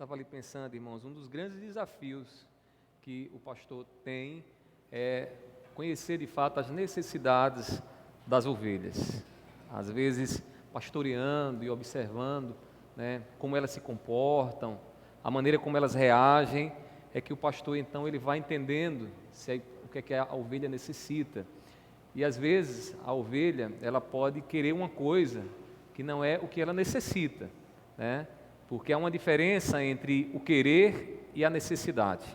estava ali pensando, irmãos, um dos grandes desafios que o pastor tem é conhecer de fato as necessidades das ovelhas. Às vezes, pastoreando e observando, como elas se comportam, a maneira como elas reagem, é que o pastor então ele vai entendendo o que é que a ovelha necessita. E às vezes a ovelha ela pode querer uma coisa que não é o que ela necessita, porque há uma diferença entre o querer e a necessidade.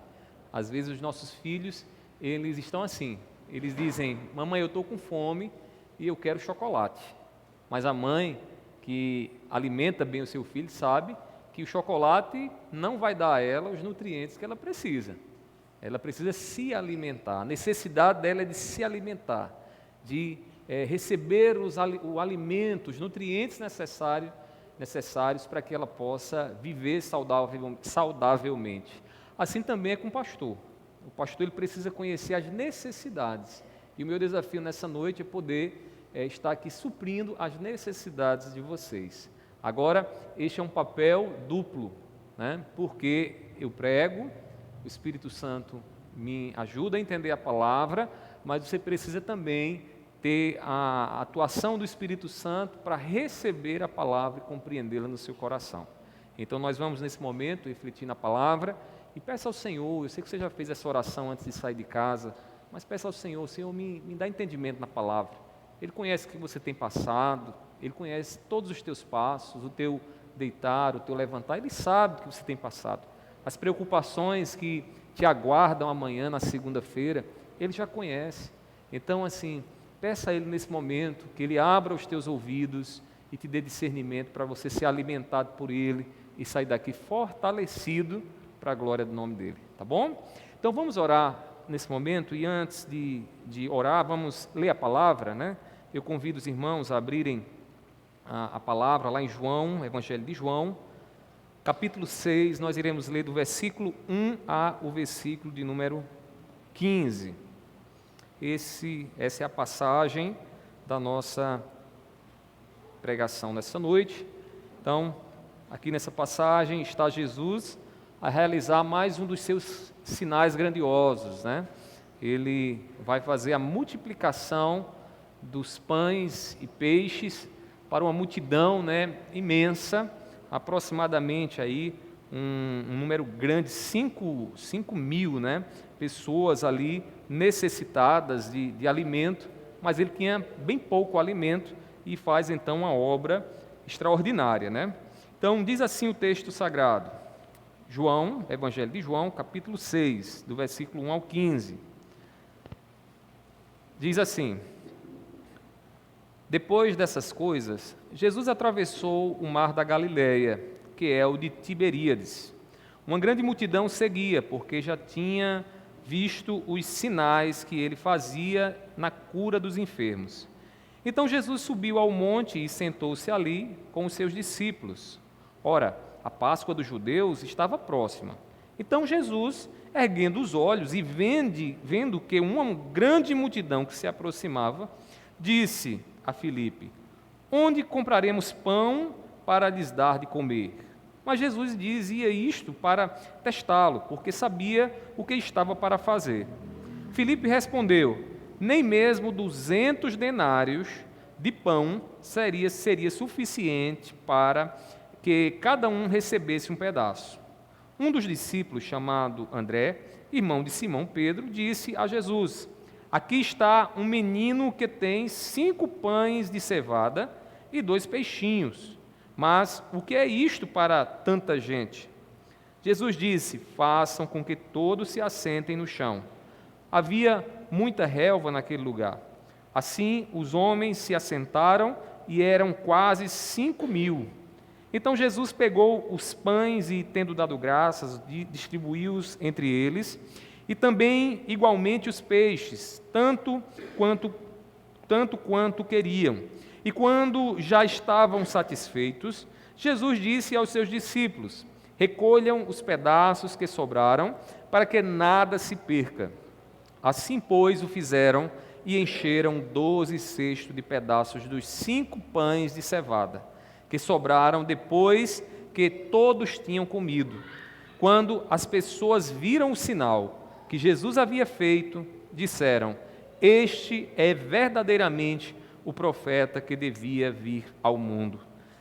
Às vezes os nossos filhos eles estão assim, eles dizem: mamãe, eu estou com fome e eu quero chocolate. Mas a mãe que alimenta bem o seu filho sabe que o chocolate não vai dar a ela os nutrientes que ela precisa. Ela precisa se alimentar, a necessidade dela é de se alimentar, de receber o alimento, os nutrientes necessários para que ela possa viver saudavelmente. Assim também é com o pastor. O pastor ele precisa conhecer as necessidades. E o meu desafio nessa noite é poder estar aqui suprindo as necessidades de vocês. Agora, este é um papel duplo, porque eu prego, o Espírito Santo me ajuda a entender a palavra, mas você precisa também ter a atuação do Espírito Santo para receber a palavra e compreendê-la no seu coração. Então nós vamos nesse momento refletir na palavra e peça ao Senhor, eu sei que você já fez essa oração antes de sair de casa, mas peça ao Senhor, Senhor, me dá entendimento na palavra. Ele conhece o que você tem passado, Ele conhece todos os teus passos, o teu deitar, o teu levantar, Ele sabe o que você tem passado. As preocupações que te aguardam amanhã, na segunda-feira, Ele já conhece. Então, assim, peça a Ele nesse momento que Ele abra os teus ouvidos e te dê discernimento para você ser alimentado por Ele e sair daqui fortalecido para a glória do nome dEle, tá bom? Então vamos orar nesse momento e antes de orar, vamos ler a palavra, Eu convido os irmãos a abrirem a palavra lá em João, Evangelho de João, capítulo 6, nós iremos ler do versículo 1 ao versículo de número 15. Essa é a passagem da nossa pregação nessa noite. Então, aqui nessa passagem está Jesus a realizar mais um dos seus sinais grandiosos, Ele vai fazer a multiplicação dos pães e peixes para uma multidão, imensa, aproximadamente aí um número grande, 5 mil, pessoas ali necessitadas de alimento, mas ele tinha bem pouco alimento e faz então uma obra extraordinária, Então diz assim o texto sagrado, João, Evangelho de João, capítulo 6, do versículo 1 ao 15. Diz assim: depois dessas coisas, Jesus atravessou o mar da Galileia, que é o de Tiberíades. Uma grande multidão seguia, porque já tinha visto os sinais que ele fazia na cura dos enfermos. Então Jesus subiu ao monte e sentou-se ali com os seus discípulos. Ora, a Páscoa dos judeus estava próxima. Então Jesus, erguendo os olhos e vendo que uma grande multidão que se aproximava, disse a Filipe: onde compraremos pão para lhes dar de comer? Mas Jesus dizia isto para testá-lo, porque sabia o que estava para fazer. Filipe respondeu: nem mesmo 200 denários de pão seria suficiente para que cada um recebesse um pedaço. Um dos discípulos, chamado André, irmão de Simão Pedro, disse a Jesus: aqui está um menino que tem 5 pães de cevada e 2 peixinhos. Mas o que é isto para tanta gente? Jesus disse: façam com que todos se assentem no chão. Havia muita relva naquele lugar. Assim, os homens se assentaram e eram quase 5 mil. Então Jesus pegou os pães e, tendo dado graças, distribuiu-os entre eles, e também igualmente os peixes, tanto quanto queriam. E quando já estavam satisfeitos, Jesus disse aos seus discípulos: recolham os pedaços que sobraram, para que nada se perca. Assim, pois, o fizeram e encheram 12 cestos de pedaços dos 5 pães de cevada, que sobraram depois porque todos tinham comido. Quando as pessoas viram o sinal que Jesus havia feito, disseram: este é verdadeiramente o profeta que devia vir ao mundo.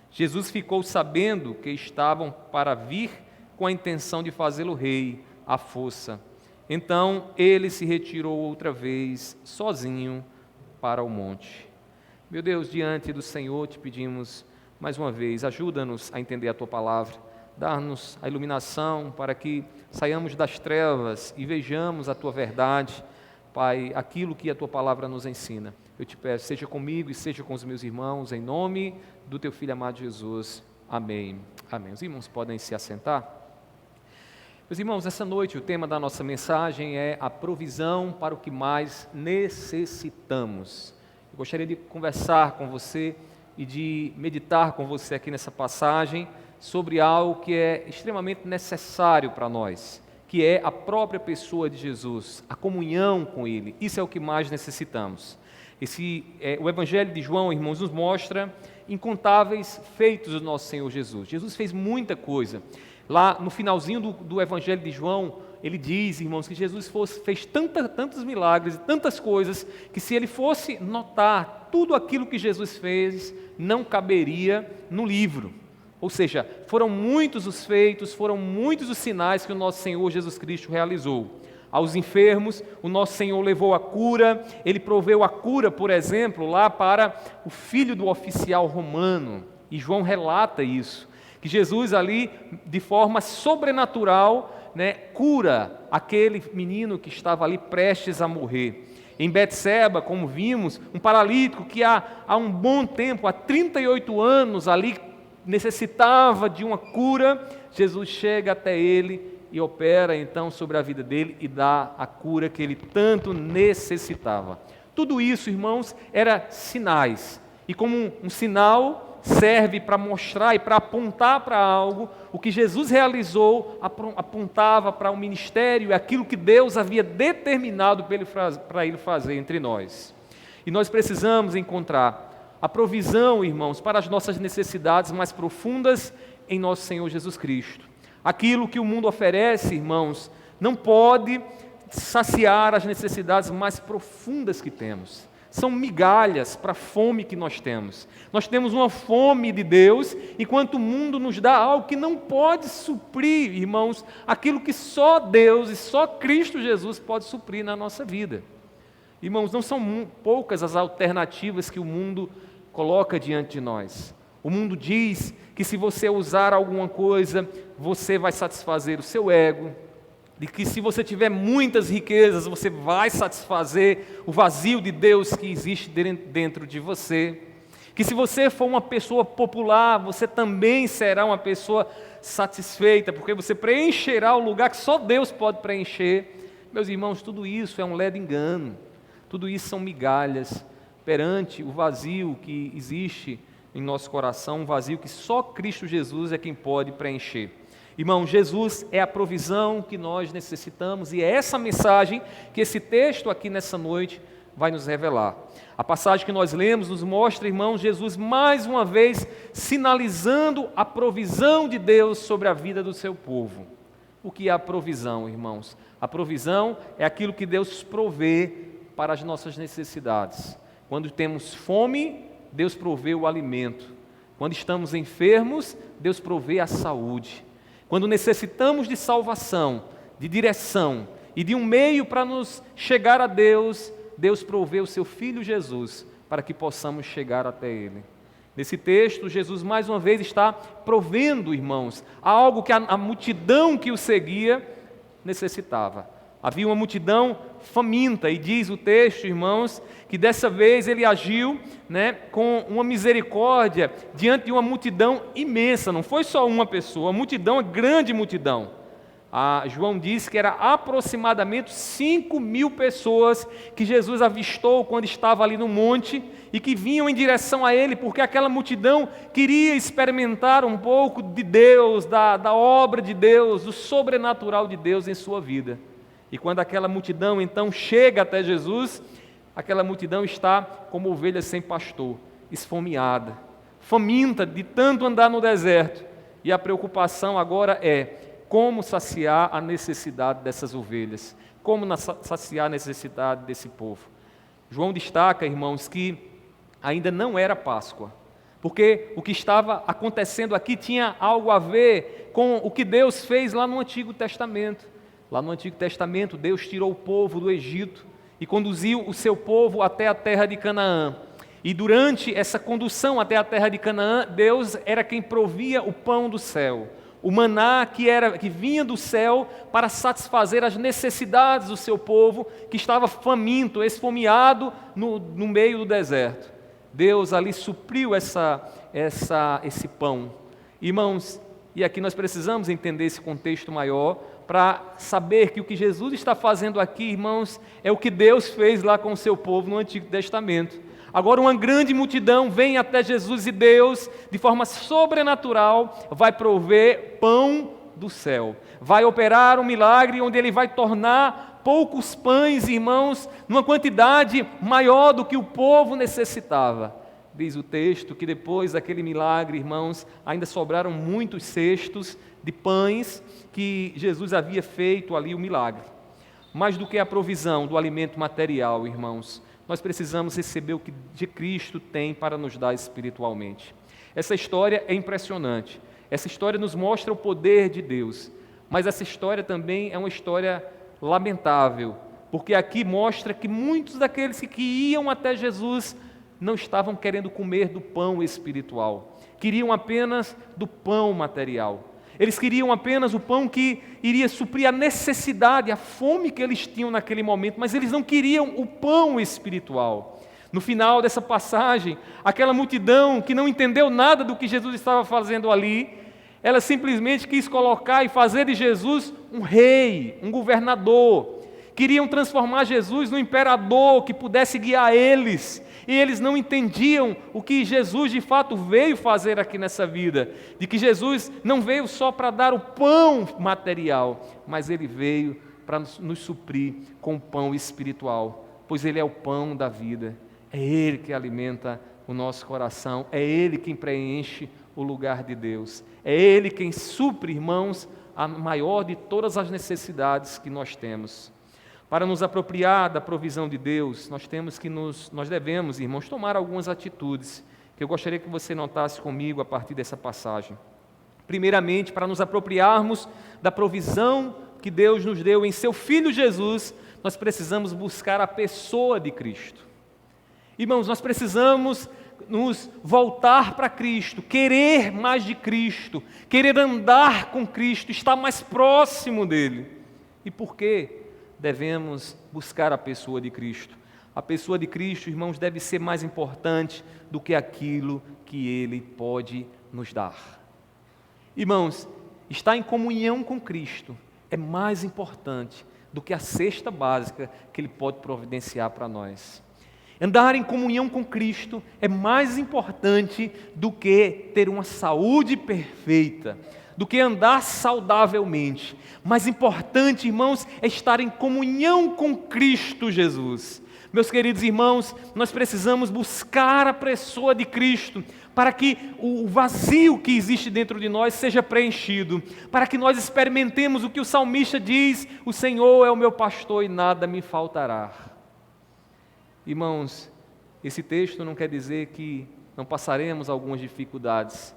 Jesus ficou sabendo que estavam para vir com a intenção de fazê-lo rei à força. Então ele se retirou outra vez, sozinho, para o monte. Meu Deus, diante do Senhor te pedimos mais uma vez, ajuda-nos a entender a Tua palavra, dá-nos a iluminação para que saiamos das trevas e vejamos a Tua verdade, Pai, aquilo que a Tua palavra nos ensina. Eu te peço, seja comigo e seja com os meus irmãos, em nome do Teu Filho amado Jesus. Amém. Amém. Os irmãos podem se assentar. Meus irmãos, essa noite o tema da nossa mensagem é a provisão para o que mais necessitamos. Eu gostaria de conversar com você e de meditar com você aqui nessa passagem sobre algo que é extremamente necessário para nós, que é a própria pessoa de Jesus, a comunhão com Ele. Isso é o que mais necessitamos. O Evangelho de João, irmãos, nos mostra incontáveis feitos do nosso Senhor Jesus. Jesus fez muita coisa. Lá no finalzinho do Evangelho de João, ele diz, irmãos, que Jesus fez tantos milagres e tantas coisas, que se ele fosse notar tudo aquilo que Jesus fez, não caberia no livro. Ou seja, foram muitos os feitos, foram muitos os sinais que o nosso Senhor Jesus Cristo realizou. Aos enfermos, o nosso Senhor levou a cura, Ele proveu a cura, por exemplo, lá para o filho do oficial romano, e João relata isso, que Jesus ali, de forma sobrenatural, cura aquele menino que estava ali prestes a morrer. Em Betseba, como vimos, um paralítico que há um bom tempo, há 38 anos ali, necessitava de uma cura, Jesus chega até ele e opera então sobre a vida dele e dá a cura que ele tanto necessitava. Tudo isso, irmãos, era sinais, e como um sinal serve para mostrar e para apontar para algo. O que Jesus realizou apontava para o ministério e aquilo que Deus havia determinado para Ele fazer entre nós. E nós precisamos encontrar a provisão, irmãos, para as nossas necessidades mais profundas em nosso Senhor Jesus Cristo. Aquilo que o mundo oferece, irmãos, não pode saciar as necessidades mais profundas que temos. São migalhas para a fome que nós temos. Nós temos uma fome de Deus, enquanto o mundo nos dá algo que não pode suprir, irmãos, aquilo que só Deus e só Cristo Jesus pode suprir na nossa vida. Irmãos, não são poucas as alternativas que o mundo coloca diante de nós. O mundo diz que se você usar alguma coisa, você vai satisfazer o seu ego, de que se você tiver muitas riquezas, você vai satisfazer o vazio de Deus que existe dentro de você, que se você for uma pessoa popular, você também será uma pessoa satisfeita, porque você preencherá o lugar que só Deus pode preencher. Meus irmãos, tudo isso é um ledo engano, tudo isso são migalhas perante o vazio que existe em nosso coração, um vazio que só Cristo Jesus é quem pode preencher. Irmão, Jesus é a provisão que nós necessitamos, e é essa mensagem que esse texto aqui nessa noite vai nos revelar. A passagem que nós lemos nos mostra, irmãos, Jesus mais uma vez sinalizando a provisão de Deus sobre a vida do seu povo. O que é a provisão, irmãos? A provisão é aquilo que Deus provê para as nossas necessidades. Quando temos fome, Deus provê o alimento. Quando estamos enfermos, Deus provê a saúde. Quando necessitamos de salvação, de direção e de um meio para nos chegar a Deus, Deus provê o seu Filho Jesus para que possamos chegar até Ele. Nesse texto, Jesus mais uma vez está provendo, irmãos, algo que a multidão que o seguia necessitava. Havia uma multidão faminta, e diz o texto, irmãos, que dessa vez ele agiu com uma misericórdia diante de uma multidão imensa. Não foi só uma pessoa, a multidão, uma grande multidão. João diz que era aproximadamente 5.000 pessoas que Jesus avistou quando estava ali no monte e que vinham em direção a ele, porque aquela multidão queria experimentar um pouco de Deus, da obra de Deus, do sobrenatural de Deus em sua vida. E quando aquela multidão então chega até Jesus, aquela multidão está como ovelha sem pastor, esfomeada, faminta de tanto andar no deserto. e a preocupação agora é como saciar a necessidade dessas ovelhas, como saciar a necessidade desse povo. João destaca, irmãos, que ainda não era Páscoa, porque o que estava acontecendo aqui tinha algo a ver com o que Deus fez lá no Antigo Testamento. Lá no Antigo Testamento, Deus tirou o povo do Egito e conduziu o seu povo até a terra de Canaã. E durante essa condução até a terra de Canaã, Deus era quem provia o pão do céu, o maná que vinha do céu para satisfazer as necessidades do seu povo, que estava faminto, esfomeado no meio do deserto. Deus ali supriu esse pão. Irmãos, e aqui nós precisamos entender esse contexto maior para saber que o que Jesus está fazendo aqui, irmãos, é o que Deus fez lá com o seu povo no Antigo Testamento. Agora uma grande multidão vem até Jesus e Deus, de forma sobrenatural, vai prover pão do céu. Vai operar um milagre onde Ele vai tornar poucos pães, irmãos, numa quantidade maior do que o povo necessitava. Diz o texto que depois daquele milagre, irmãos, ainda sobraram muitos cestos de pães que Jesus havia feito ali o milagre. Mais do que a provisão do alimento material, irmãos, nós precisamos receber o que de Cristo tem para nos dar espiritualmente. Essa história é impressionante. Essa história nos mostra o poder de Deus. Mas essa história também é uma história lamentável, porque aqui mostra que muitos daqueles que iam até Jesus não estavam querendo comer do pão espiritual. Queriam apenas do pão material. Eles queriam apenas o pão que iria suprir a necessidade, a fome que eles tinham naquele momento, mas eles não queriam o pão espiritual. No final dessa passagem, aquela multidão que não entendeu nada do que Jesus estava fazendo ali, ela simplesmente quis colocar e fazer de Jesus um rei, um governador. Queriam transformar Jesus num imperador que pudesse guiar eles. E eles não entendiam o que Jesus de fato veio fazer aqui nessa vida, de que Jesus não veio só para dar o pão material, mas Ele veio para nos suprir com o pão espiritual, pois Ele é o pão da vida, é Ele que alimenta o nosso coração, é Ele quem preenche o lugar de Deus, é Ele quem supre, irmãos, a maior de todas as necessidades que nós temos. Para nos apropriar da provisão de Deus, nós devemos, irmãos, tomar algumas atitudes que eu gostaria que você notasse comigo a partir dessa passagem. Primeiramente, para nos apropriarmos da provisão que Deus nos deu em seu Filho Jesus, nós precisamos buscar a pessoa de Cristo. Irmãos, nós precisamos nos voltar para Cristo, querer mais de Cristo, querer andar com Cristo, estar mais próximo dEle. E por quê? Devemos buscar a pessoa de Cristo. A pessoa de Cristo, irmãos, deve ser mais importante do que aquilo que Ele pode nos dar. Irmãos, estar em comunhão com Cristo é mais importante do que a cesta básica que Ele pode providenciar para nós. Andar em comunhão com Cristo é mais importante do que ter uma saúde perfeita, do que andar saudavelmente. Mais importante, irmãos, é estar em comunhão com Cristo Jesus. Meus queridos irmãos, nós precisamos buscar a pessoa de Cristo para que o vazio que existe dentro de nós seja preenchido, para que nós experimentemos o que o salmista diz: o Senhor é o meu pastor e nada me faltará. Irmãos, esse texto não quer dizer que não passaremos algumas dificuldades.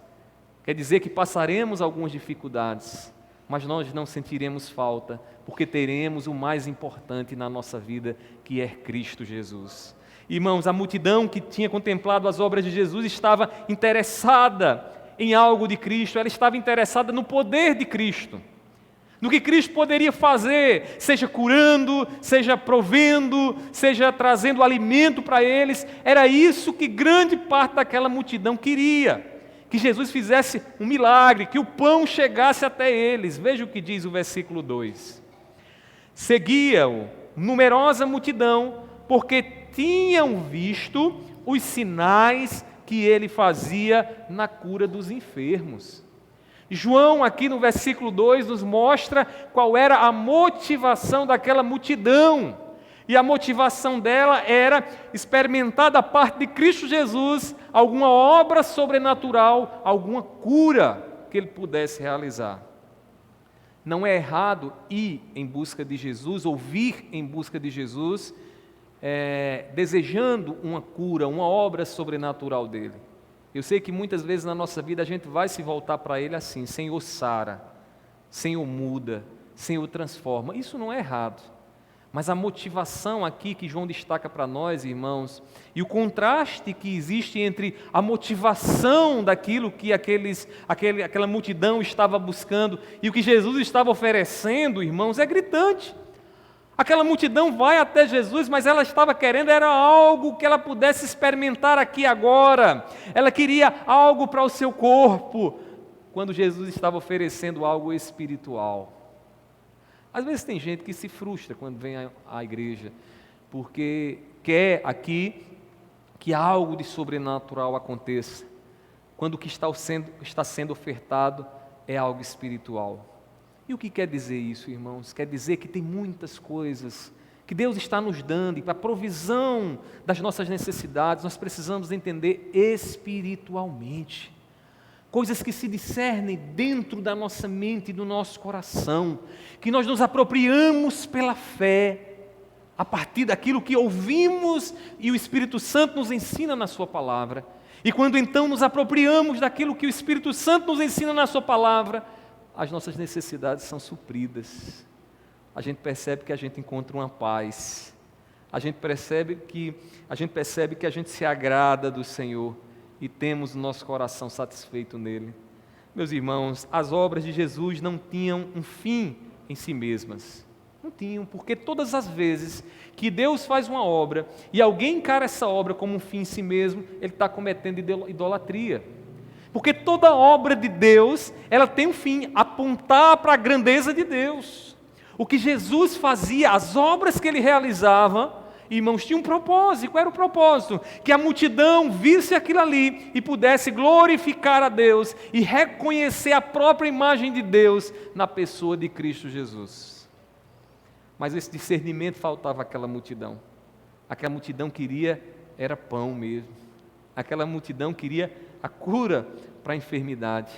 Quer dizer que passaremos algumas dificuldades, mas nós não sentiremos falta, porque teremos o mais importante na nossa vida, que é Cristo Jesus. Irmãos, a multidão que tinha contemplado as obras de Jesus estava interessada em algo de Cristo, ela estava interessada no poder de Cristo, no que Cristo poderia fazer, seja curando, seja provendo, seja trazendo alimento para eles. Era isso que grande parte daquela multidão queria. Que Jesus fizesse um milagre, que o pão chegasse até eles. Veja o que diz o versículo 2. Seguia-o numerosa multidão, porque tinham visto os sinais que ele fazia na cura dos enfermos. João, aqui no versículo 2, nos mostra qual era a motivação daquela multidão. E a motivação dela era experimentar da parte de Cristo Jesus alguma obra sobrenatural, alguma cura. que ele pudesse realizar. Não é errado ir em busca de Jesus, ou vir em busca de Jesus, desejando uma cura, uma obra sobrenatural dele. Eu sei que muitas vezes na nossa vida a gente vai se voltar para ele assim: Senhor, sara, Senhor, muda, Senhor, transforma. Isso não é errado. Mas a motivação aqui que João destaca para nós, irmãos, e o contraste que existe entre a motivação daquilo que aquela multidão estava buscando e o que Jesus estava oferecendo, irmãos, é gritante. Aquela multidão vai até Jesus, mas ela estava querendo era algo que ela pudesse experimentar aqui agora. Ela queria algo para o seu corpo, quando Jesus estava oferecendo algo espiritual. Às vezes tem gente que se frustra quando vem à igreja, porque quer aqui que algo de sobrenatural aconteça, quando o que está sendo ofertado é algo espiritual. E o que quer dizer isso, irmãos? Quer dizer que tem muitas coisas que Deus está nos dando, e para a provisão das nossas necessidades, nós precisamos entender espiritualmente. Coisas que se discernem dentro da nossa mente e do nosso coração, que nós nos apropriamos pela fé, a partir daquilo que ouvimos e o Espírito Santo nos ensina na sua palavra. E quando então nos apropriamos daquilo que o Espírito Santo nos ensina na sua palavra, as nossas necessidades são supridas. A gente percebe que a gente encontra uma paz. A gente percebe que a gente se agrada do Senhor e temos o nosso coração satisfeito nele. Meus irmãos, as obras de Jesus não tinham um fim em si mesmas. Não tinham, porque todas as vezes que Deus faz uma obra e alguém encara essa obra como um fim em si mesmo, ele está cometendo idolatria. Porque toda obra de Deus, ela tem um fim: apontar para a grandeza de Deus. O que Jesus fazia, as obras que ele realizava, irmãos, tinha um propósito. Qual era o propósito? Que a multidão visse aquilo ali e pudesse glorificar a Deus e reconhecer a própria imagem de Deus na pessoa de Cristo Jesus. Mas esse discernimento faltava àquela multidão. Aquela multidão queria, era pão mesmo. Aquela multidão queria a cura para a enfermidade.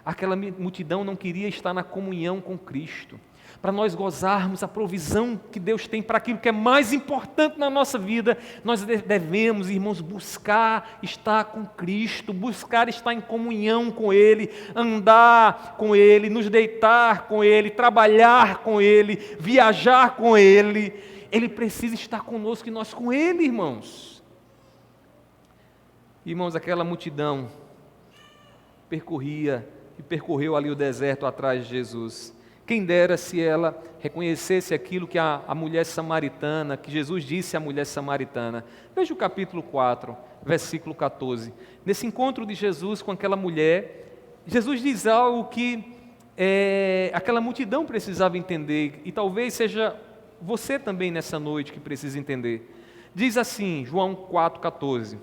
Aquela multidão não queria estar na comunhão com Cristo. Para nós gozarmos a provisão que Deus tem para aquilo que é mais importante na nossa vida, nós devemos, irmãos, buscar estar com Cristo, buscar estar em comunhão com Ele, andar com Ele, nos deitar com Ele, trabalhar com Ele, viajar com Ele. Ele precisa estar conosco e nós com Ele, irmãos. Irmãos, aquela multidão percorreu ali o deserto atrás de Jesus. Quem dera se ela reconhecesse aquilo que a mulher samaritana, que Jesus disse à mulher samaritana. Veja o capítulo 4, versículo 14. Nesse encontro de Jesus com aquela mulher, Jesus diz algo que aquela multidão precisava entender, e talvez seja você também nessa noite que precisa entender. Diz assim, João 4,14: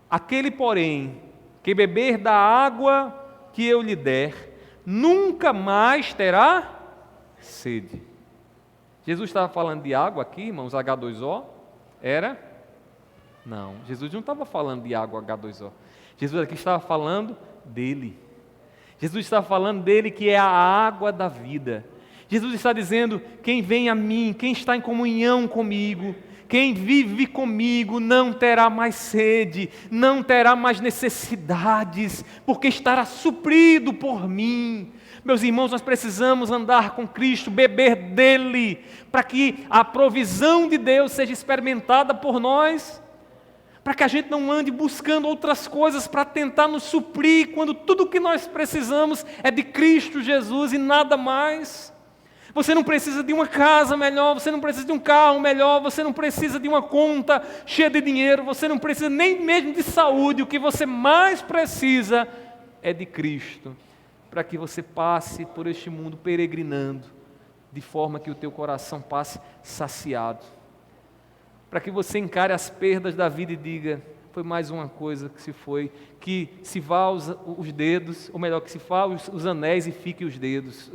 aquele, porém, que beber da água que eu lhe der, nunca mais terá sede. Jesus estava falando de água aqui, irmãos, H2O? Era? Não, Jesus não estava falando de água H2O. Jesus aqui estava falando dele. Jesus estava falando dele, que é a água da vida. Jesus está dizendo: quem vem a mim, quem está em comunhão comigo, quem vive comigo não terá mais sede, não terá mais necessidades, porque estará suprido por mim. Meus irmãos, nós precisamos andar com Cristo, beber dele, para que a provisão de Deus seja experimentada por nós, para que a gente não ande buscando outras coisas para tentar nos suprir, quando tudo o que nós precisamos é de Cristo Jesus e nada mais. Você não precisa de uma casa melhor, você não precisa de um carro melhor, você não precisa de uma conta cheia de dinheiro, você não precisa nem mesmo de saúde. O que você mais precisa é de Cristo, para que você passe por este mundo peregrinando, de forma que o teu coração passe saciado, para que você encare as perdas da vida e diga: foi mais uma coisa que se foi, que se vá os dedos, ou melhor, que se vá os anéis e fique os dedos.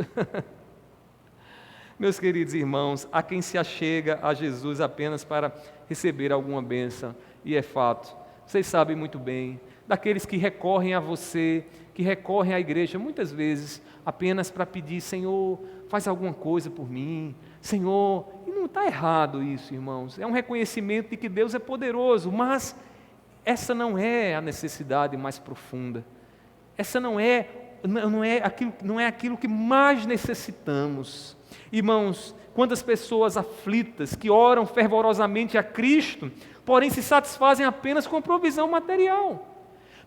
Meus queridos irmãos, há quem se achega a Jesus apenas para receber alguma bênção, e é fato, vocês sabem muito bem, daqueles que recorrem a você que recorrem à igreja muitas vezes apenas para pedir: Senhor, faz alguma coisa por mim, Senhor. E não está errado isso, irmãos, é um reconhecimento de que Deus é poderoso, mas essa não é a necessidade mais profunda, essa não é aquilo que mais necessitamos. Irmãos, quantas pessoas aflitas que oram fervorosamente a Cristo, porém se satisfazem apenas com a provisão material.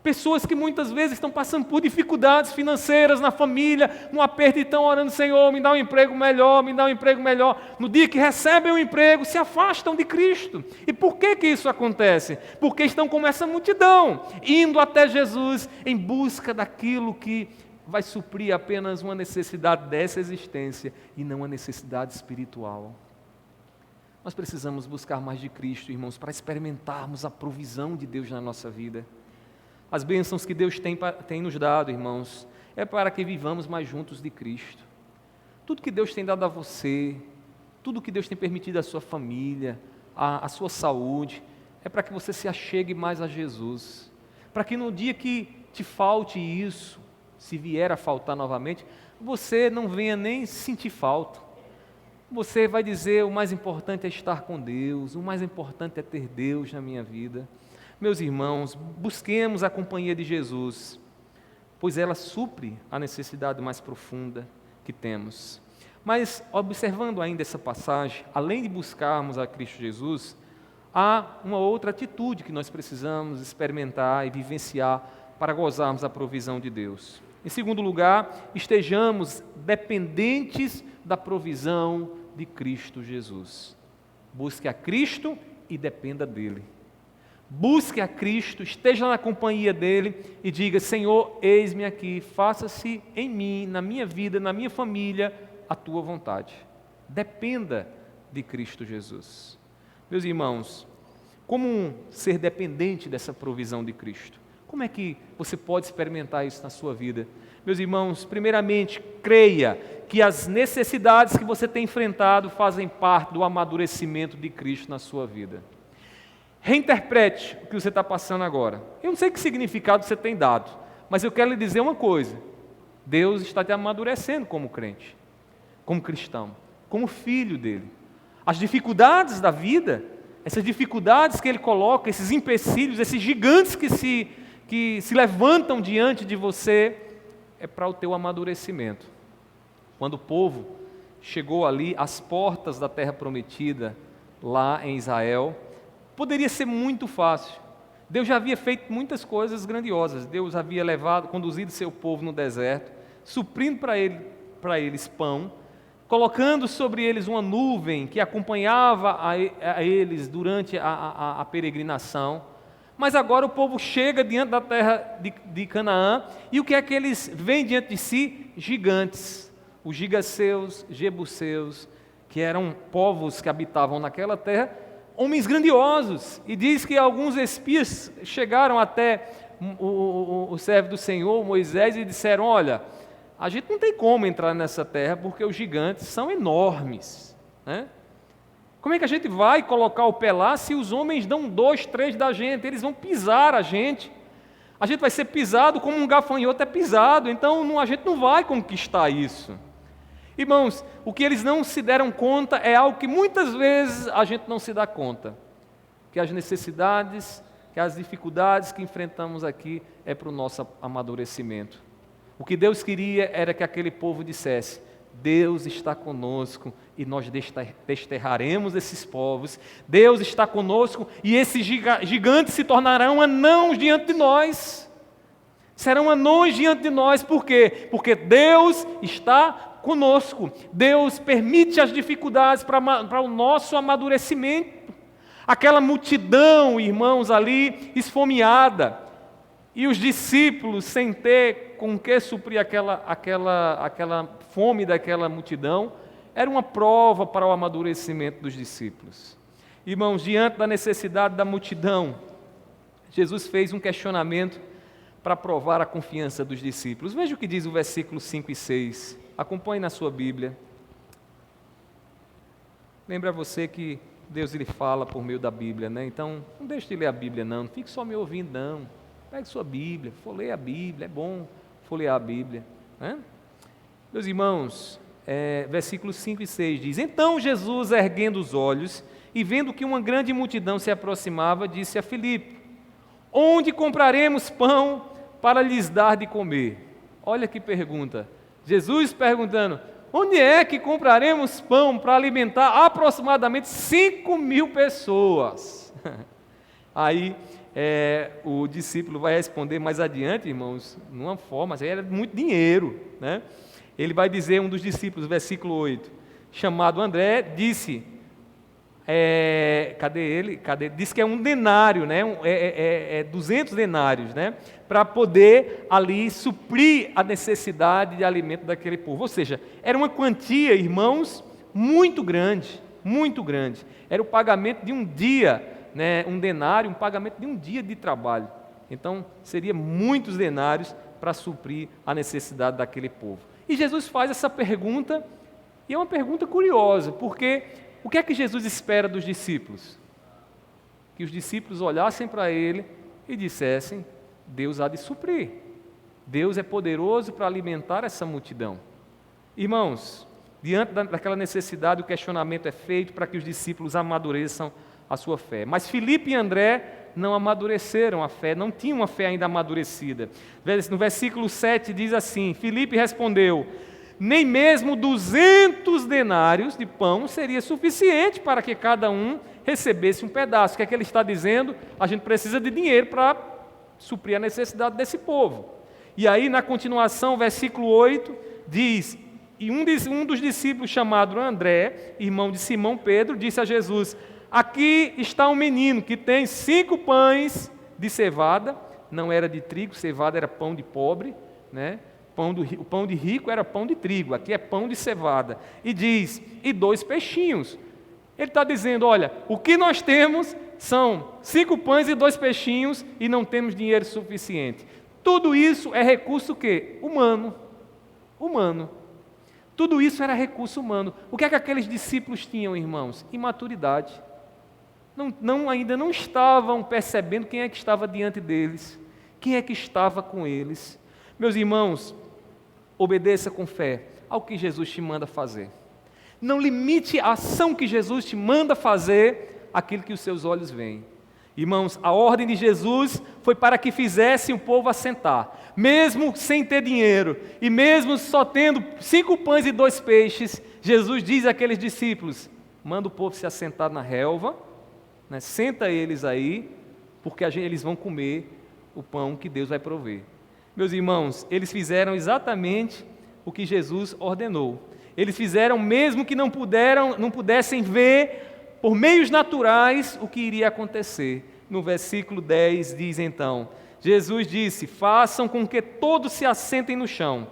Pessoas que muitas vezes estão passando por dificuldades financeiras na família, no aperto, e estão orando: Senhor, me dá um emprego melhor, me dá um emprego melhor. No dia que recebem o emprego, se afastam de Cristo. E por que isso acontece? Porque estão como essa multidão, indo até Jesus em busca daquilo que vai suprir apenas uma necessidade dessa existência e não a necessidade espiritual. Nós precisamos buscar mais de Cristo, irmãos, para experimentarmos a provisão de Deus na nossa vida. As bênçãos que Deus tem nos dado, irmãos, é para que vivamos mais juntos de Cristo. Tudo que Deus tem dado a você, tudo que Deus tem permitido à sua família, à sua saúde, é para que você se achegue mais a Jesus. Para que no dia que te falte isso, se vier a faltar novamente, você não venha nem sentir falta. Você vai dizer: o mais importante é estar com Deus, o mais importante é ter Deus na minha vida. Meus irmãos, busquemos a companhia de Jesus, pois ela supre a necessidade mais profunda que temos. Mas, observando ainda essa passagem, além de buscarmos a Cristo Jesus, há uma outra atitude que nós precisamos experimentar e vivenciar para gozarmos a provisão de Deus. Em segundo lugar, estejamos dependentes da provisão de Cristo Jesus. Busque a Cristo e dependa dEle. Busque a Cristo, esteja na companhia dEle e diga: Senhor, eis-me aqui, faça-se em mim, na minha vida, na minha família, a Tua vontade. Dependa de Cristo Jesus. Meus irmãos, como ser dependente dessa provisão de Cristo? Como é que você pode experimentar isso na sua vida? Meus irmãos, primeiramente, creia que as necessidades que você tem enfrentado fazem parte do amadurecimento de Cristo na sua vida. Reinterprete o que você está passando agora. Eu não sei que significado você tem dado, mas eu quero lhe dizer uma coisa: Deus está te amadurecendo como crente, como cristão, como filho dele. As dificuldades da vida, essas dificuldades que Ele coloca, esses empecilhos, esses gigantes que se levantam diante de você, é para o teu amadurecimento. Quando o povo chegou ali às portas da terra prometida, lá em Israel, poderia ser muito fácil. Deus já havia feito muitas coisas grandiosas. Deus havia conduzido seu povo no deserto, suprindo para eles pão, colocando sobre eles uma nuvem que acompanhava a eles durante a peregrinação. Mas agora o povo chega diante da terra de Canaã, e o que é que eles veem diante de si? Gigantes, os gigaseus, jebuseus, que eram povos que habitavam naquela terra, homens grandiosos. E diz que alguns espias chegaram até o servo do Senhor, Moisés, e disseram: olha, a gente não tem como entrar nessa terra porque os gigantes são enormes, né? Como é que a gente vai colocar o pé lá se os homens dão 2, 3 da gente? Eles vão pisar a gente vai ser pisado como um gafanhoto é pisado, então a gente não vai conquistar isso. Irmãos, o que eles não se deram conta é algo que muitas vezes a gente não se dá conta, que as necessidades, que as dificuldades que enfrentamos aqui é para o nosso amadurecimento. O que Deus queria era que aquele povo dissesse: Deus está conosco e nós desterraremos esses povos. Deus está conosco e esses gigantes se tornarão anãos diante de nós. Serão anões diante de nós. Por quê? Porque Deus está conosco. Deus permite as dificuldades para o nosso amadurecimento. Aquela multidão, irmãos, ali esfomeada, e os discípulos sem ter com que suprir aquela fome daquela multidão, era uma prova para o amadurecimento dos discípulos. Irmãos, diante da necessidade da multidão, Jesus fez um questionamento para provar a confiança dos discípulos. Veja o que diz o versículo 5 e 6. Acompanhe na sua Bíblia. Lembra você que Deus lhe fala por meio da Bíblia, né? Então, não deixe de ler a Bíblia, não fique só me ouvindo, não. Pegue sua Bíblia, for ler a Bíblia, é bom. folhear a Bíblia, né? Meus irmãos, versículos 5 e 6 diz: Então Jesus, erguendo os olhos e vendo que uma grande multidão se aproximava, disse a Filipe: Onde compraremos pão para lhes dar de comer? Olha que pergunta. Jesus perguntando: onde é que compraremos pão para alimentar aproximadamente 5.000 pessoas? Aí o discípulo vai responder mais adiante, irmãos, numa forma, era muito dinheiro, né? Ele vai dizer, um dos discípulos, versículo 8, chamado André, disse, cadê ele? Diz que é um denário, né? 200 denários, né? Para poder ali suprir a necessidade de alimento daquele povo. Ou seja, era uma quantia, irmãos, muito grande, muito grande. Era o pagamento de um dia, né? Um denário, um pagamento de um dia de trabalho. Então, seria muitos denários para suprir a necessidade daquele povo. E Jesus faz essa pergunta, e é uma pergunta curiosa, porque o que é que Jesus espera dos discípulos? Que os discípulos olhassem para ele e dissessem: Deus há de suprir, Deus é poderoso para alimentar essa multidão. Irmãos, diante daquela necessidade, o questionamento é feito para que os discípulos amadureçam a sua fé. Mas Filipe e André não amadureceram a fé, não tinham uma fé ainda amadurecida. No versículo 7 diz assim: Filipe respondeu: nem mesmo 200 denários de pão seria suficiente para que cada um recebesse um pedaço. O que é que ele está dizendo? A gente precisa de dinheiro para suprir a necessidade desse povo. E aí, na continuação, versículo 8, diz: e um dos discípulos, chamado André, irmão de Simão Pedro, disse a Jesus: aqui está um menino que tem 5 pães de cevada, não era de trigo, cevada era pão de pobre, né? O pão de rico era pão de trigo, aqui é pão de cevada. E diz: e 2 peixinhos. Ele está dizendo: olha, o que nós temos são 5 pães e 2 peixinhos e não temos dinheiro suficiente. Tudo isso é recurso o quê? Humano. Tudo isso era recurso humano. O que é que aqueles discípulos tinham, irmãos? Imaturidade. Ainda não estavam percebendo quem é que estava diante deles, quem é que estava com eles. Meus irmãos, obedeça com fé ao que Jesus te manda fazer. Não limite a ação que Jesus te manda fazer àquilo que os seus olhos veem. Irmãos, a ordem de Jesus foi para que fizesse o povo assentar. Mesmo sem ter dinheiro, e mesmo só tendo 5 pães e 2 peixes, Jesus diz àqueles discípulos: manda o povo se assentar na relva, né? Senta eles aí, porque eles vão comer o pão que Deus vai prover. Meus irmãos, eles fizeram exatamente o que Jesus ordenou. Eles fizeram mesmo que não pudessem ver por meios naturais o que iria acontecer. No versículo 10 diz então: Jesus disse: façam com que todos se assentem no chão.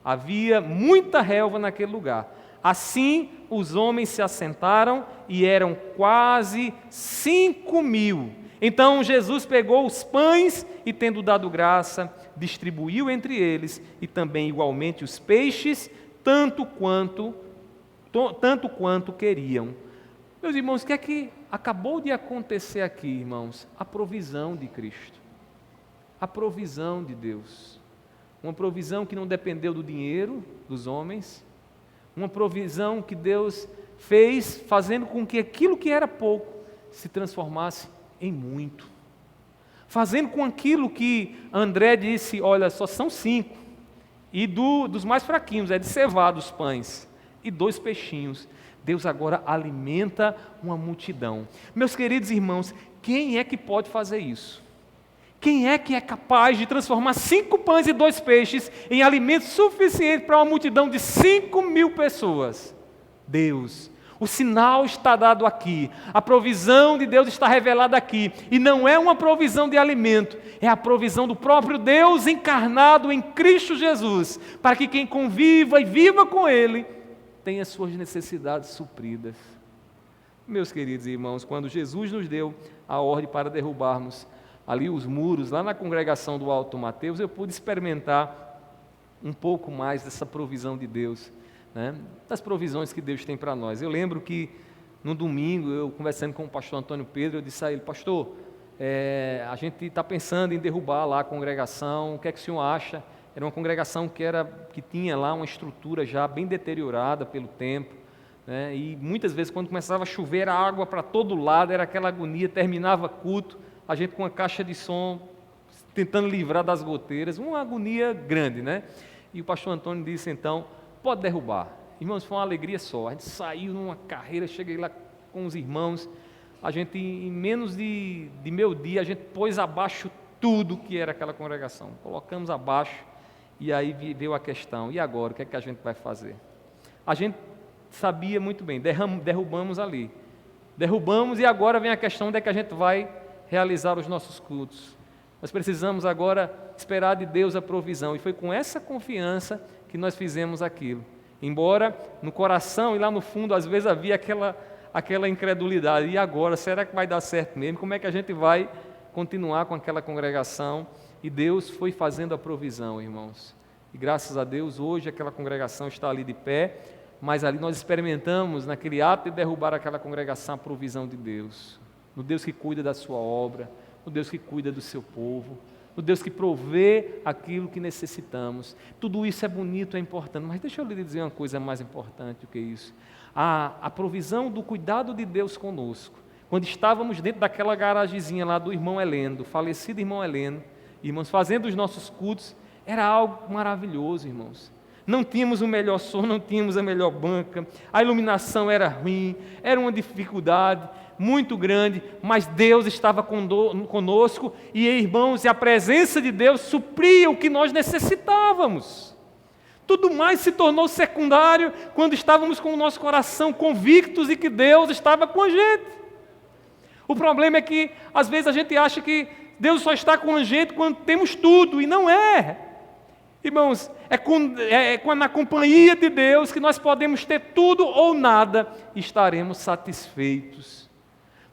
Havia muita relva naquele lugar. Assim os homens se assentaram e eram quase 5.000. Então Jesus pegou os pães e, tendo dado graça, distribuiu entre eles, e também igualmente os peixes, tanto quanto queriam. Meus irmãos, o que é que acabou de acontecer aqui, irmãos? A provisão de Cristo, a provisão de Deus, uma provisão que não dependeu do dinheiro dos homens, uma provisão que Deus fez, fazendo com que aquilo que era pouco se transformasse em muito, fazendo com aquilo que André disse: olha, só são 5, e dos mais fraquinhos, é de cevada os pães, e 2 peixinhos. Deus agora alimenta uma multidão. Meus queridos irmãos, quem é que pode fazer isso? Quem é que é capaz de transformar 5 pães e 2 peixes em alimento suficiente para uma multidão de 5.000 pessoas? Deus. O sinal está dado aqui, a provisão de Deus está revelada aqui, e não é uma provisão de alimento, é a provisão do próprio Deus encarnado em Cristo Jesus, para que quem conviva e viva com Ele, tenha suas necessidades supridas. Meus queridos irmãos, quando Jesus nos deu a ordem para derrubarmos ali os muros, lá na congregação do Alto Mateus, eu pude experimentar um pouco mais dessa provisão de Deus, né? Das provisões que Deus tem para nós. Eu lembro que no domingo, eu conversando com o pastor Antônio Pedro, eu disse a ele: pastor, a gente está pensando em derrubar lá a congregação, o que é que o senhor acha? Era uma congregação que tinha lá uma estrutura já bem deteriorada pelo tempo, né? E muitas vezes, quando começava a chover, a água para todo lado, era aquela agonia, terminava culto, a gente com uma caixa de som, tentando livrar das goteiras, uma agonia grande, né? E o pastor Antônio disse, então, pode derrubar. Irmãos, foi uma alegria só, a gente saiu numa carreira, cheguei lá com os irmãos, a gente, em menos de meio dia, a gente pôs abaixo tudo que era aquela congregação, colocamos abaixo, e aí veio a questão, e agora, o que é que a gente vai fazer? A gente sabia muito bem, derrubamos ali, derrubamos, e agora vem a questão onde é que a gente vai realizar os nossos cultos. Nós precisamos agora esperar de Deus a provisão, e foi com essa confiança que nós fizemos aquilo. Embora no coração e lá no fundo, às vezes havia aquela incredulidade, e agora, será que vai dar certo mesmo? Como é que a gente vai continuar com aquela congregação? E Deus foi fazendo a provisão, irmãos. E graças a Deus, hoje aquela congregação está ali de pé, mas ali nós experimentamos, naquele ato de derrubar aquela congregação, a provisão de Deus. No Deus que cuida da sua obra, no Deus que cuida do seu povo, no Deus que provê aquilo que necessitamos. Tudo isso é bonito, é importante, mas deixa eu lhe dizer uma coisa mais importante do que isso. A provisão do cuidado de Deus conosco. Quando estávamos dentro daquela garagezinha lá do irmão Heleno, do falecido irmão Heleno, irmãos, fazendo os nossos cultos, era algo maravilhoso, irmãos. Não tínhamos o melhor som, não tínhamos a melhor banca, a iluminação era ruim, era uma dificuldade muito grande, mas Deus estava conosco, e irmãos, e a presença de Deus supria o que nós necessitávamos. Tudo mais se tornou secundário quando estávamos com o nosso coração convictos de que Deus estava com a gente. O problema é que, às vezes, a gente acha que Deus só está com a gente quando temos tudo, e não é. Irmãos, na companhia de Deus que nós podemos ter tudo ou nada e estaremos satisfeitos.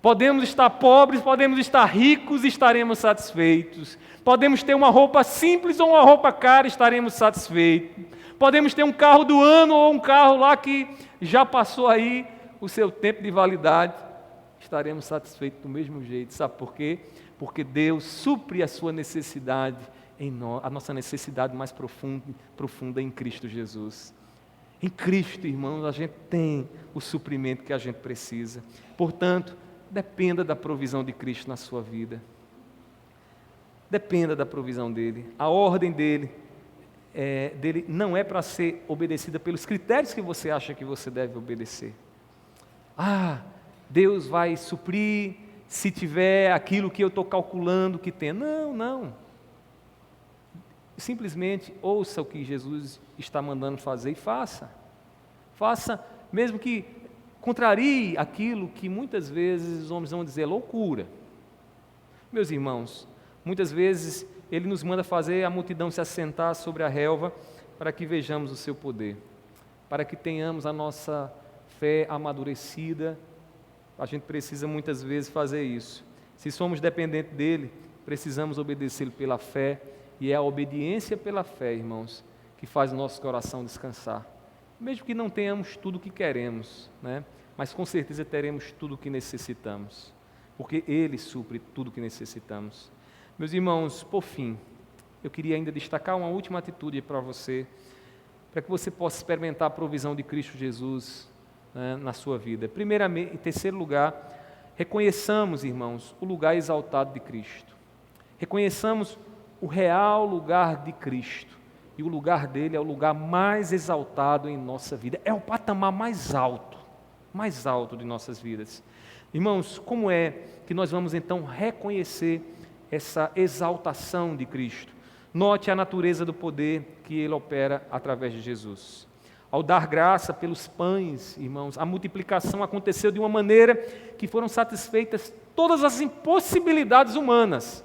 Podemos estar pobres, podemos estar ricos e estaremos satisfeitos. Podemos ter uma roupa simples ou uma roupa cara e estaremos satisfeitos. Podemos ter um carro do ano ou um carro lá que já passou aí o seu tempo de validade. Estaremos satisfeitos do mesmo jeito. Sabe por quê? Porque Deus supre a sua necessidade em nós, a nossa necessidade mais profunda em Cristo Jesus. Em Cristo, irmãos, a gente tem o suprimento que a gente precisa. Portanto, dependa da provisão de Cristo na sua vida. Dependa da provisão dele. A ordem dele não é para ser obedecida pelos critérios que você acha que você deve obedecer. Deus vai suprir se tiver aquilo que eu estou calculando que tem. Não. Simplesmente ouça o que Jesus está mandando fazer e faça. Faça, mesmo que contrarie aquilo que muitas vezes os homens vão dizer loucura. Meus irmãos, muitas vezes Ele nos manda fazer a multidão se assentar sobre a relva para que vejamos o seu poder, para que tenhamos a nossa fé amadurecida. A gente precisa muitas vezes fazer isso. Se somos dependentes dEle, precisamos obedecê-lo pela fé, e é a obediência pela fé, irmãos, que faz o nosso coração descansar. Mesmo que não tenhamos tudo o que queremos, né? Mas com certeza teremos tudo o que necessitamos, porque Ele supre tudo o que necessitamos. Meus irmãos, por fim, eu queria ainda destacar uma última atitude para você, para que você possa experimentar a provisão de Cristo Jesus, né, na sua vida. Primeiramente, em terceiro lugar, reconheçamos, irmãos, o lugar exaltado de Cristo. Reconheçamos o real lugar de Cristo. E o lugar dele é o lugar mais exaltado em nossa vida. É o patamar mais alto de nossas vidas. Irmãos, como é que nós vamos então reconhecer essa exaltação de Cristo? Note a natureza do poder que ele opera através de Jesus. Ao dar graça pelos pães, irmãos, a multiplicação aconteceu de uma maneira que foram satisfeitas todas as impossibilidades humanas.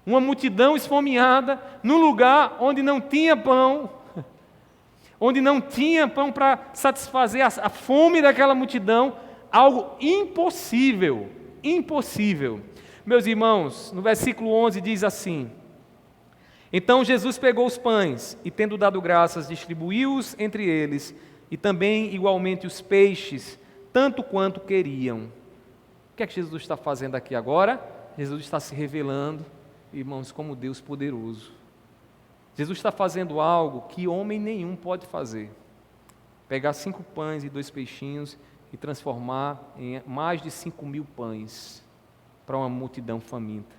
Uma multidão esfomeada, num lugar onde não tinha pão, para satisfazer a fome daquela multidão, algo impossível. Meus irmãos, no versículo 11 diz assim: então Jesus pegou os pães e, tendo dado graças, distribuiu-os entre eles, e também igualmente os peixes, tanto quanto queriam. O que é que Jesus está fazendo aqui agora? Jesus está se revelando, irmãos, como Deus poderoso. Jesus está fazendo algo que homem nenhum pode fazer. Pegar 5 pães e 2 peixinhos e transformar em mais de 5.000 pães para uma multidão faminta.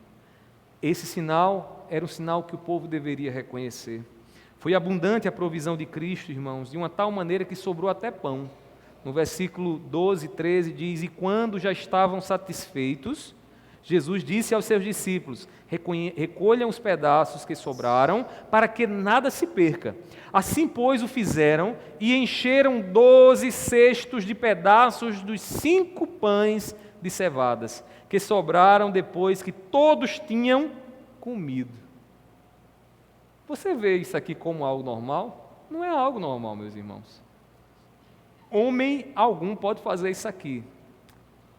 Esse sinal era um sinal que o povo deveria reconhecer. Foi abundante a provisão de Cristo, irmãos, de uma tal maneira que sobrou até pão. No versículo 12, 13 diz: e quando já estavam satisfeitos, Jesus disse aos seus discípulos: recolham os pedaços que sobraram, para que nada se perca. Assim, pois, o fizeram e encheram 12 cestos de pedaços dos 5 pães de cevadas, que sobraram depois que todos tinham comido. Você vê isso aqui como algo normal? Não é algo normal, meus irmãos. Homem algum pode fazer isso aqui.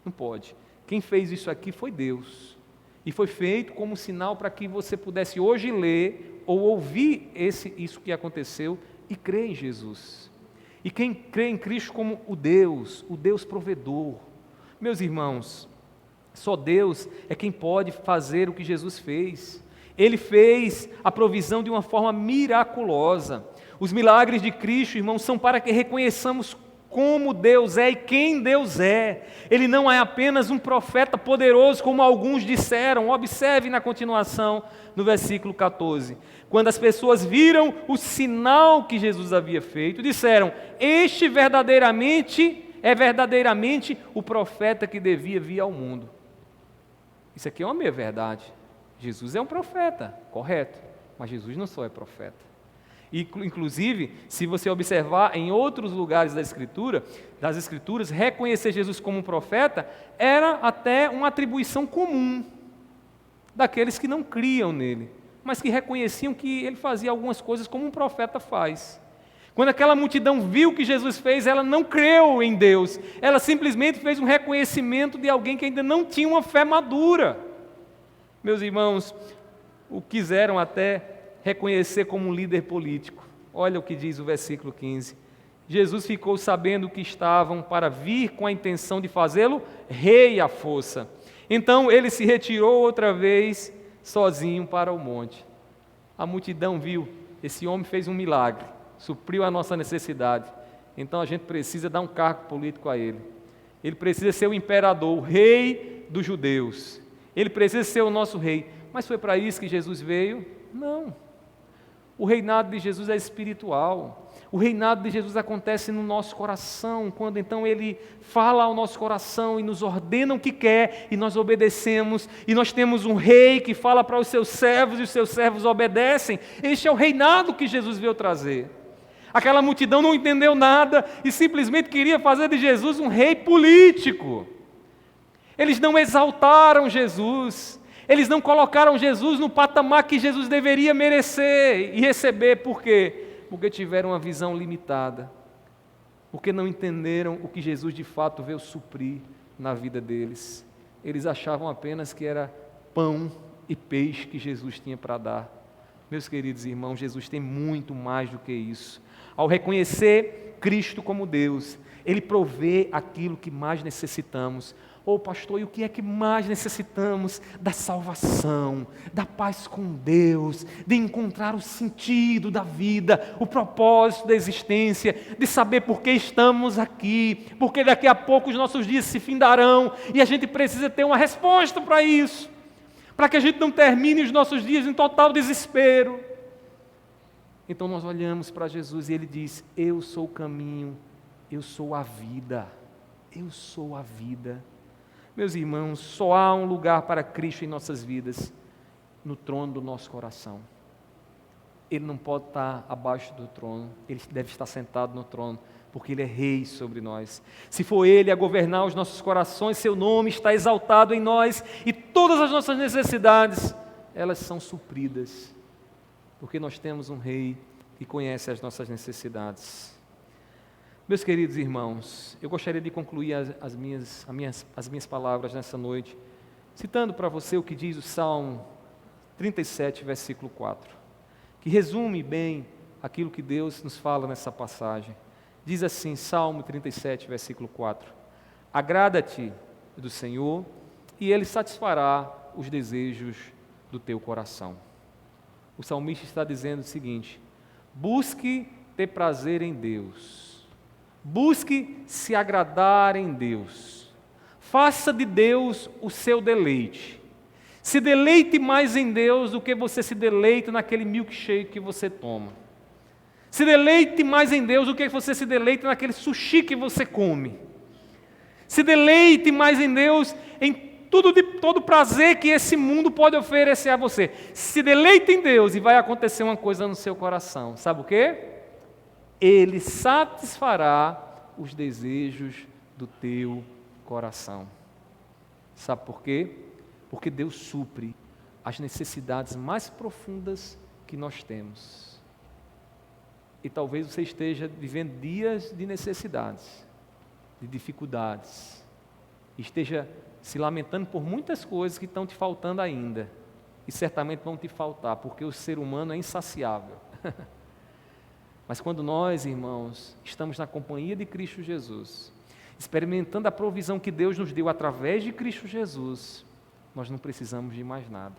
Não pode. Quem fez isso aqui foi Deus. E foi feito como sinal para que você pudesse hoje ler ou ouvir isso que aconteceu e crer em Jesus. E quem crê em Cristo como o Deus provedor. Meus irmãos, só Deus é quem pode fazer o que Jesus fez. Ele fez a provisão de uma forma miraculosa. Os milagres de Cristo, irmãos, são para que reconheçamos como Deus é e quem Deus é. Ele não é apenas um profeta poderoso, como alguns disseram. Observe na continuação, no versículo 14. Quando as pessoas viram o sinal que Jesus havia feito, disseram: este é verdadeiramente o profeta que devia vir ao mundo. Isso aqui é uma meia verdade. Jesus é um profeta, correto, mas Jesus não só é profeta. E, inclusive, se você observar em outros lugares das Escrituras, reconhecer Jesus como um profeta era até uma atribuição comum daqueles que não criam nele, mas que reconheciam que ele fazia algumas coisas como um profeta faz. Quando aquela multidão viu o que Jesus fez, ela não creu em Deus, ela simplesmente fez um reconhecimento de alguém que ainda não tinha uma fé madura. Meus irmãos, o quiseram até reconhecer como um líder político. Olha o que diz o versículo 15. Jesus ficou sabendo que estavam para vir com a intenção de fazê-lo rei à força. Então ele se retirou outra vez sozinho para o monte. A multidão viu, esse homem fez um milagre, supriu a nossa necessidade. Então a gente precisa dar um cargo político a ele. Ele precisa ser o imperador, o rei dos judeus. Ele precisa ser o nosso rei. Mas foi para isso que Jesus veio? Não. O reinado de Jesus é espiritual. O reinado de Jesus acontece no nosso coração, quando então Ele fala ao nosso coração e nos ordena o que quer, e nós obedecemos, e nós temos um rei que fala para os seus servos, e os seus servos obedecem. Este é o reinado que Jesus veio trazer. Aquela multidão não entendeu nada e simplesmente queria fazer de Jesus um rei político. Eles não exaltaram Jesus. Eles não colocaram Jesus no patamar que Jesus deveria merecer e receber. Por quê? Porque tiveram uma visão limitada. Porque não entenderam o que Jesus de fato veio suprir na vida deles. Eles achavam apenas que era pão e peixe que Jesus tinha para dar. Meus queridos irmãos, Jesus tem muito mais do que isso. Ao reconhecer Cristo como Deus, Ele provê aquilo que mais necessitamos. Pastor, e o que é que mais necessitamos? Da salvação, da paz com Deus, de encontrar o sentido da vida, o propósito da existência, de saber por que estamos aqui, porque daqui a pouco os nossos dias se findarão, e a gente precisa ter uma resposta para isso, para que a gente não termine os nossos dias em total desespero. Então nós olhamos para Jesus e Ele diz: eu sou o caminho, eu sou a vida, eu sou a vida. Meus irmãos, só há um lugar para Cristo em nossas vidas, no trono do nosso coração. Ele não pode estar abaixo do trono, Ele deve estar sentado no trono, porque Ele é rei sobre nós. Se for Ele a governar os nossos corações, Seu nome está exaltado em nós, e todas as nossas necessidades, elas são supridas, porque nós temos um rei que conhece as nossas necessidades. Meus queridos irmãos, eu gostaria de concluir as minhas palavras nessa noite, citando para você o que diz o Salmo 37, versículo 4, que resume bem aquilo que Deus nos fala nessa passagem. Diz assim, Salmo 37, versículo 4: agrada-te do Senhor, e Ele satisfará os desejos do teu coração. o salmista está dizendo o seguinte: busque ter prazer em Deus, busque se agradar em Deus, faça de Deus o seu deleite, se deleite mais em Deus do que você se deleita naquele milkshake que você toma, se deleite mais em Deus do que você se deleita naquele sushi que você come, se deleite mais em Deus em todo prazer que esse mundo pode oferecer a você. Se deleite em Deus e vai acontecer uma coisa no seu coração. Sabe o quê? Ele satisfará os desejos do teu coração. Sabe por quê? Porque Deus supre as necessidades mais profundas que nós temos. E talvez você esteja vivendo dias de necessidades, de dificuldades, esteja se lamentando por muitas coisas que estão te faltando ainda, e certamente vão te faltar, porque o ser humano é insaciável. Mas quando nós, irmãos, estamos na companhia de Cristo Jesus, experimentando a provisão que Deus nos deu através de Cristo Jesus, nós não precisamos de mais nada.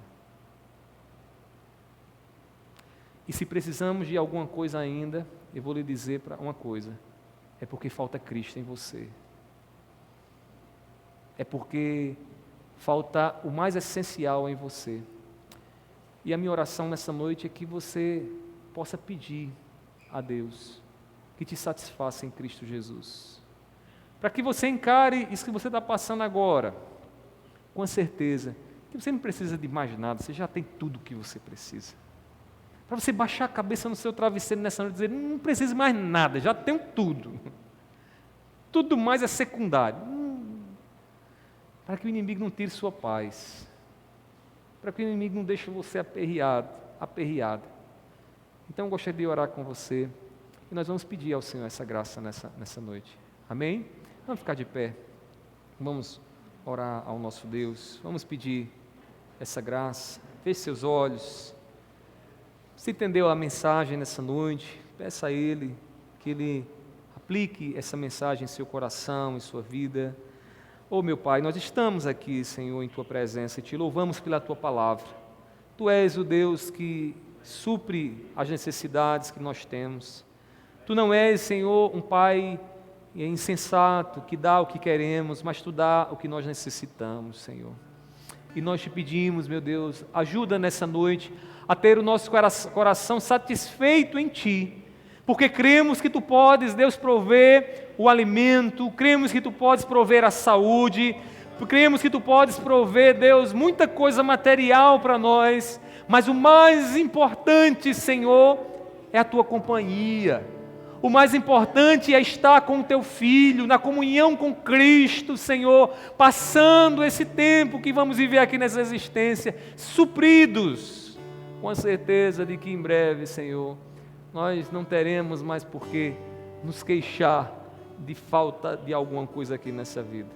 E se precisamos de alguma coisa ainda, eu vou lhe dizer uma coisa: é porque falta Cristo em você. É porque falta o mais essencial em você. E a minha oração nessa noite é que você possa pedir a Deus que te satisfaça em Cristo Jesus. Para que você encare isso que você está passando agora, com a certeza que você não precisa de mais nada, você já tem tudo o que você precisa. Para você baixar a cabeça no seu travesseiro nessa noite e dizer: não preciso mais nada, já tenho tudo. Tudo mais é secundário. Para que o inimigo não tire sua paz, para que o inimigo não deixe você aperreado. Então eu gostaria de orar com você, e nós vamos pedir ao Senhor essa graça nessa noite. Amém? Vamos ficar de pé, vamos orar ao nosso Deus, vamos pedir essa graça. Feche seus olhos. Se entendeu a mensagem nessa noite, peça a Ele que Ele aplique essa mensagem em seu coração, em sua vida. Oh, meu Pai, nós estamos aqui, Senhor, em Tua presença e Te louvamos pela Tua palavra. Tu és o Deus que supre as necessidades que nós temos. Tu não és, Senhor, um Pai insensato que dá o que queremos, mas Tu dá o que nós necessitamos, Senhor. E nós Te pedimos, meu Deus, ajuda nessa noite a ter o nosso coração satisfeito em Ti, porque cremos que Tu podes, Deus, prover o alimento, cremos que Tu podes prover a saúde, cremos que Tu podes prover, Deus, muita coisa material para nós, mas o mais importante, Senhor, é a Tua companhia. O mais importante é estar com o Teu Filho, na comunhão com Cristo, Senhor, passando esse tempo que vamos viver aqui nessa existência, supridos, com a certeza de que em breve, Senhor, nós não teremos mais por que nos queixar de falta de alguma coisa aqui nessa vida.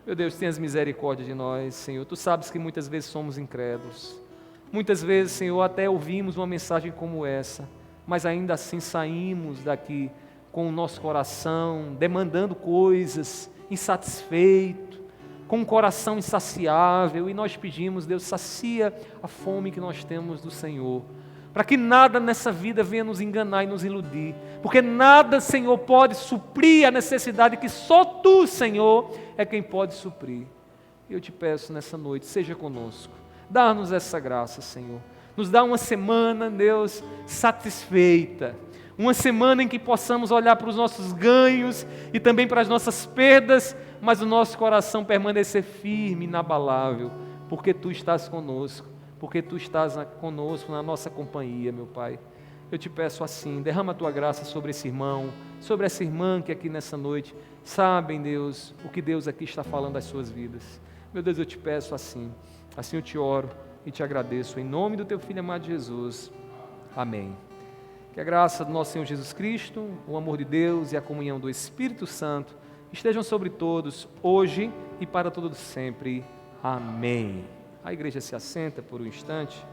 Meu Deus, tenhas misericórdia de nós, Senhor. Tu sabes que muitas vezes somos incrédulos. Muitas vezes, Senhor, até ouvimos uma mensagem como essa, mas ainda assim saímos daqui com o nosso coração demandando coisas, insatisfeito, com um coração insaciável, e nós pedimos, Deus, sacia a fome que nós temos do Senhor, para que nada nessa vida venha nos enganar e nos iludir, porque nada, Senhor, pode suprir a necessidade que só Tu, Senhor, é quem pode suprir. Eu Te peço nessa noite, seja conosco, dá-nos essa graça, Senhor, nos dá uma semana, Deus, satisfeita, uma semana em que possamos olhar para os nossos ganhos e também para as nossas perdas, mas o nosso coração permanecer firme, inabalável, porque Tu estás conosco, porque Tu estás conosco na nossa companhia, meu Pai. Eu Te peço assim, derrama a Tua graça sobre esse irmão, sobre essa irmã que aqui nessa noite sabem, Deus, o que Deus aqui está falando às suas vidas. Meu Deus, eu Te peço assim eu Te oro e Te agradeço, em nome do Teu Filho amado Jesus. Amém. Que a graça do nosso Senhor Jesus Cristo, o amor de Deus e a comunhão do Espírito Santo estejam sobre todos, hoje e para todos sempre. Amém. A igreja se assenta por um instante.